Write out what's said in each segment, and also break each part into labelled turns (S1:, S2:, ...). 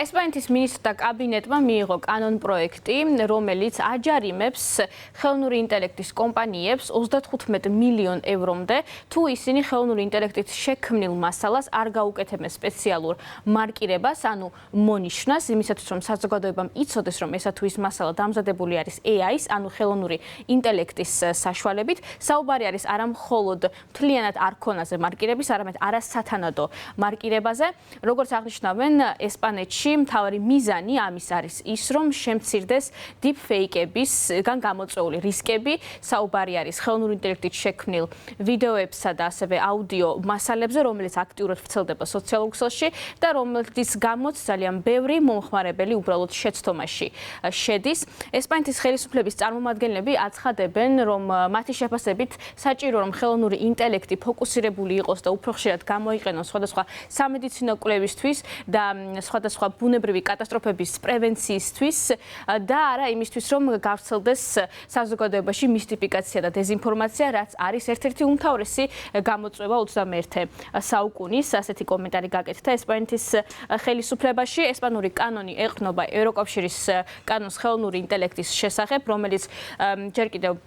S1: ესპანეთის მინისტრთა კაბინეტმა მიიღო კანონ პროექტი, რომელიც აჯარიმებს ხელოვნური ინტელექტის კომპანიებს 35 მილიონ ევრომდე, თუ ისინი ხელოვნური ინტელექტით შექმნილ მასალას არ გაუკეთებენ სპეციალურ მარკირებას, ანუ მონიშნას, იმისათვის რომ საზოგადოებამ იცოდეს, რომ ესა თუ ის მასალა დამზადებული არის AI-ის, ანუ ხელოვნური ინტელექტის საშუალებით. საუბარი არის არა მხოლოდ მთლიანად არ ქონაზე მარკირების, არამედ არასათანადო მარკირებაზე. როგორც აღნიშნავენ, ესპანეთში მთავარი მიზანი ამის არის ის, რომ შემცირდეს deepfake-ებისგან გამოწვეული რისკები. საუბარი არის ხელოვნური ინტელექტით შექმნილ ვიდეოებსა და ასევე აუდიო მასალებზე, რომელიც აქტიურად ვრცელდება სოციალურ ქსელში და რომელიც გამოც ძალიან ბევრი მომხმარებელი უბრალოდ შეცდომაში შედის. ესპანეთის ხელისუფლების წარმომადგენლები აცხადებენ, რომ მათი შეფასებით საჭირო, რომ ხელოვნური ინტელექტი ფოკუსირებული იყოს და უფრო ხშირად გამოიყენოს სხვადასხვა სამედიცინო კვლევისთვის და სხვადასხვა ბუნებრივი კატასტროფების პრევენციისთვის და არა იმისთვის, რომ გავრცელდეს საზოგადოებაში მისტიფიკაცია და დეზინფორმაცია, რაც არის ერთ-ერთი უმთავრესი გამოწვევა 21 საუკუნის. ასეთი კომენტარი გაკეთდა ესპანეთის ხელისუფლებაში. ესპანური კანონი ეყრდნობა ევროკავშირის კანონს ხელოვნური ინტელექტის შესახებ, რომელიც ჯერ კიდევ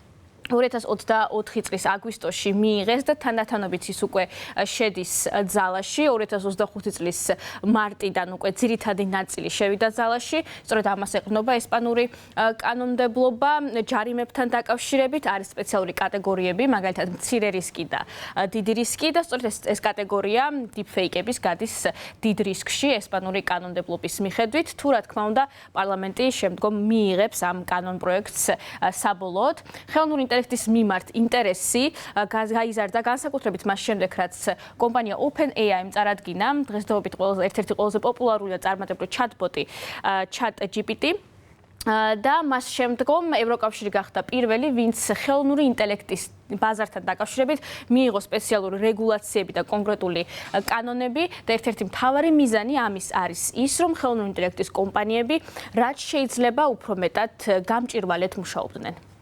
S1: 2024 წლის აგვისტოში მიიღეს და თანდათანობით ის უკვე შედის ძალაში. 2025 წლის მარტიდან უკვე ძირითადი ნაწილი შევიდა ძალაში. სწორედ ამას ეყრდნობა ესპანური კანონმდებლობა. ჯარიმებთან დაკავშირებით არის სპეციალური კატეგორიები, მაგალითად მცირე რისკი და დიდი რისკი და სწორედ ეს კატეგორია deepfake-ების გადის დიდ რისკში ესპანური კანონმდებლობის მიხედვით. თუ რა თქმა უნდა, პარლამენტი შემდგომ მიიღებს ამ კანონ პროექტს საბოლოოდ. ხელოვნური ინტელექტის მიმართ ინტერესი გაიზარდა განსაკუთრებით მას შემდეგ, რაც კომპანია OpenAI-მ წარადგინა დღესდღეობით ერთ-ერთი ყველაზე პოპულარული და წარმატებული ჩატბოტი ChatGPT. და მას შემდგომ ევროკავშირი გახდა პირველი, ვინც ხელოვნური ინტელექტის ბაზართან დაკავშირებით მიიღო სპეციალური რეგულაციები და კონკრეტული კანონები და ერთ-ერთი მთავარი მიზანი ამის არის ის, რომ ხელოვნური ინტელექტის კომპანიები რაც შეიძლება უფრო მეტად გამჭირვალედ მუშაობდნენ.